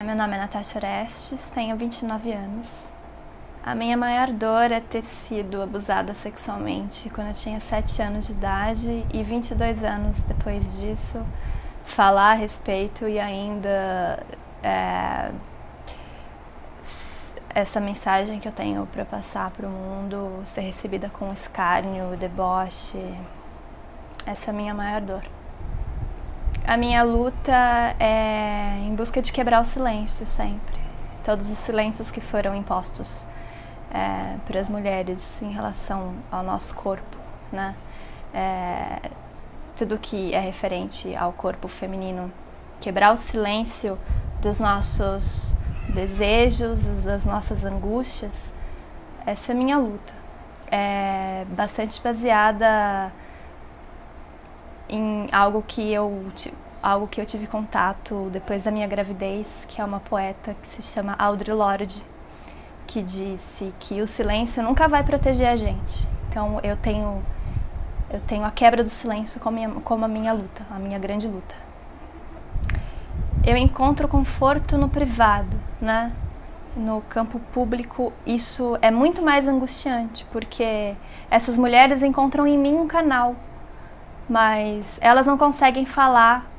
Meu nome é Natasha Orestes, tenho 29 anos. A minha maior dor é ter sido abusada sexualmente quando eu tinha 7 anos de idade e 22 anos depois disso, falar a respeito e ainda essa mensagem que eu tenho para passar para o mundo ser recebida com escárnio, deboche. Essa é a minha maior dor. A minha luta é em busca de quebrar o silêncio sempre. Todos os silêncios que foram impostos para as mulheres em relação ao nosso corpo, né? Tudo que é referente ao corpo feminino. Quebrar o silêncio dos nossos desejos, das nossas angústias. Essa é a minha luta. É bastante baseada em algo que eu tive contato depois da minha gravidez, que é uma poeta que se chama Audre Lorde, que disse que o silêncio nunca vai proteger a gente. Então eu tenho a quebra do silêncio como a minha luta, a minha grande luta. Eu encontro conforto no privado, né? No campo público isso é muito mais angustiante, porque essas mulheres encontram em mim um canal, mas elas não conseguem falar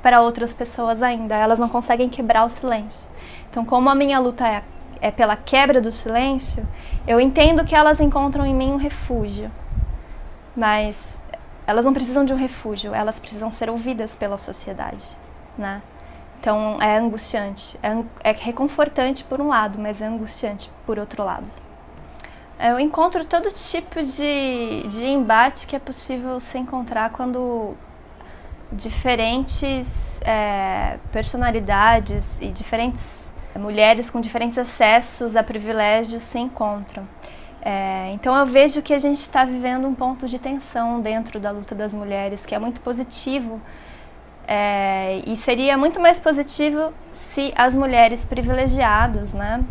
para outras pessoas ainda, elas não conseguem quebrar o silêncio. Então, como a minha luta é pela quebra do silêncio, eu entendo que elas encontram em mim um refúgio, mas elas não precisam de um refúgio, elas precisam ser ouvidas pela sociedade, né? Então é angustiante, é reconfortante por um lado, mas é angustiante por outro lado. Eu encontro todo tipo de embate que é possível se encontrar quando diferentes personalidades e diferentes mulheres com diferentes acessos a privilégios se encontram. Então eu vejo que a gente está vivendo um ponto de tensão dentro da luta das mulheres, que é muito positivo, e seria muito mais positivo se as mulheres privilegiadas, né,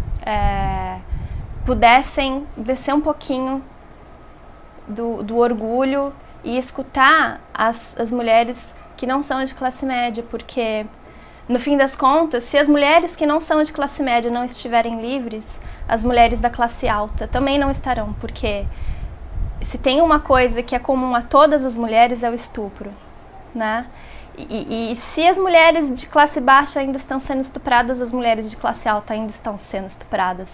pudessem descer um pouquinho do orgulho e escutar as mulheres que não são de classe média, porque no fim das contas, se as mulheres que não são de classe média não estiverem livres, as mulheres da classe alta também não estarão, porque se tem uma coisa que é comum a todas as mulheres é o estupro, né? E se as mulheres de classe baixa ainda estão sendo estupradas, as mulheres de classe alta ainda estão sendo estupradas.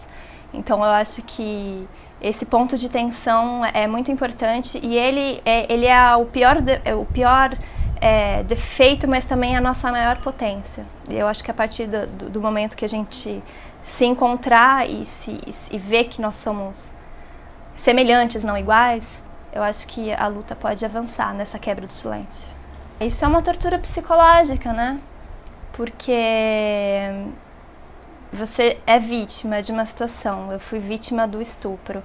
Então eu acho que esse ponto de tensão é muito importante e ele é o pior defeito, mas também a nossa maior potência. Eu acho que a partir do momento que a gente se encontrar e ver que nós somos semelhantes, não iguais, eu acho que a luta pode avançar nessa quebra do silêncio. Isso é uma tortura psicológica, né? Porque você é vítima de uma situação. Eu fui vítima do estupro.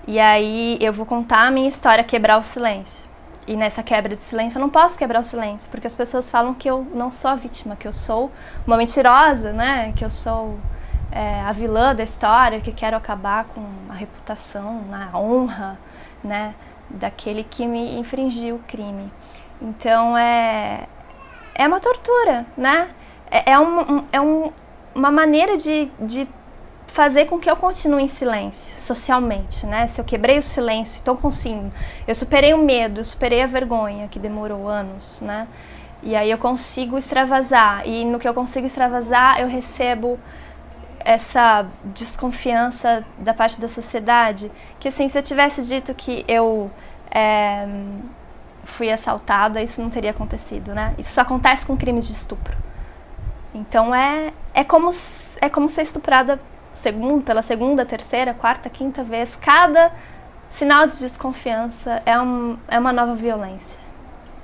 E aí eu vou contar a minha história, quebrar o silêncio. E nessa quebra de silêncio eu não posso quebrar o silêncio, porque as pessoas falam que eu não sou a vítima, que eu sou uma mentirosa, né? Que eu sou a vilã da história, que quero acabar com a reputação, a honra, né, daquele que me infringiu o crime. Então é uma tortura, né? Uma maneira de fazer com que eu continue em silêncio, socialmente, né? Se eu quebrei o silêncio, então consigo. Eu superei o medo, eu superei a vergonha, que demorou anos, né? E aí eu consigo extravasar. E no que eu consigo extravasar, eu recebo essa desconfiança da parte da sociedade. Que assim, se eu tivesse dito que eu fui assaltada, isso não teria acontecido, né? Isso só acontece com crimes de estupro. Então é como ser estuprada pela segunda, terceira, quarta, quinta vez. Cada sinal de desconfiança é uma nova violência.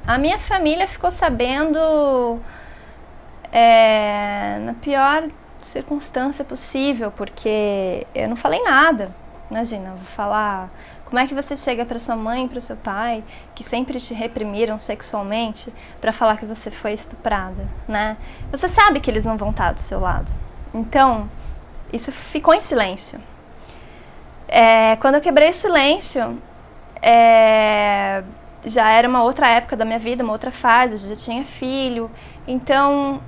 A minha família ficou sabendo na pior circunstância possível, porque eu não falei nada. Imagina, eu vou falar... Como é que você chega para sua mãe e para o seu pai, que sempre te reprimiram sexualmente, para falar que você foi estuprada, né? Você sabe que eles não vão estar do seu lado. Então, isso ficou em silêncio. Quando eu quebrei o silêncio, já era uma outra época da minha vida, uma outra fase, eu já tinha filho. Então,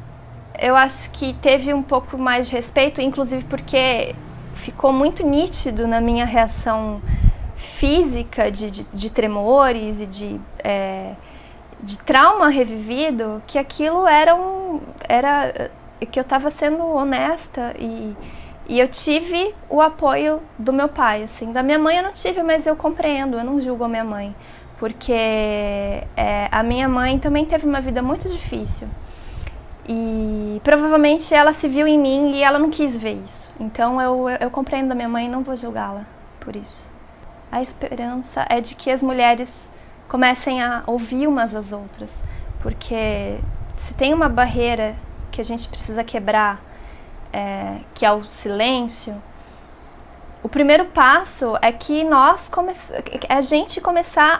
eu acho que teve um pouco mais de respeito, inclusive porque ficou muito nítido na minha reação física de tremores e de trauma revivido, que aquilo era que eu estava sendo honesta e eu tive o apoio do meu pai, assim. Da minha mãe eu não tive, mas eu compreendo, eu não julgo a minha mãe, porque a minha mãe também teve uma vida muito difícil e provavelmente ela se viu em mim e ela não quis ver isso. Então eu compreendo a minha mãe e não vou julgá-la por isso. A esperança é de que as mulheres comecem a ouvir umas às outras, porque se tem uma barreira que a gente precisa quebrar, que é o silêncio, o primeiro passo é que a gente começar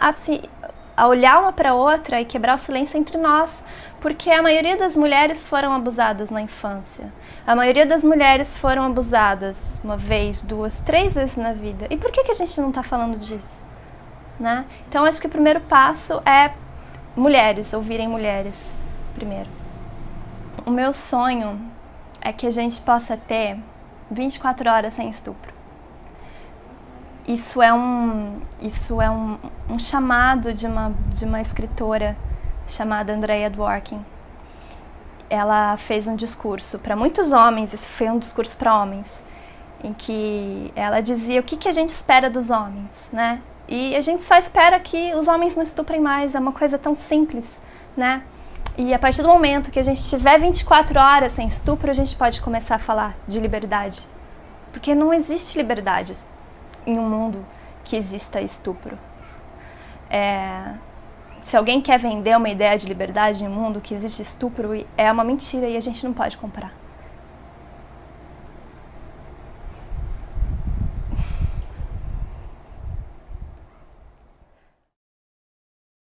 a olhar uma para outra e quebrar o silêncio entre nós, porque a maioria das mulheres foram abusadas na infância. A maioria das mulheres foram abusadas uma vez, 2, 3 vezes na vida. E por que a gente não está falando disso? Né? Então acho que o primeiro passo é mulheres, ouvirem mulheres primeiro. O meu sonho é que a gente possa ter 24 horas sem estupro. Isso é um chamado de uma escritora chamada Andrea Dworkin. Ela fez um discurso para muitos homens, esse foi um discurso para homens, em que ela dizia o que a gente espera dos homens, né? E a gente só espera que os homens não estuprem mais, é uma coisa tão simples, né? E a partir do momento que a gente tiver 24 horas sem estupro, a gente pode começar a falar de liberdade. Porque não existe liberdade em um mundo que exista estupro. Se alguém quer vender uma ideia de liberdade em um mundo que existe estupro, é uma mentira e a gente não pode comprar.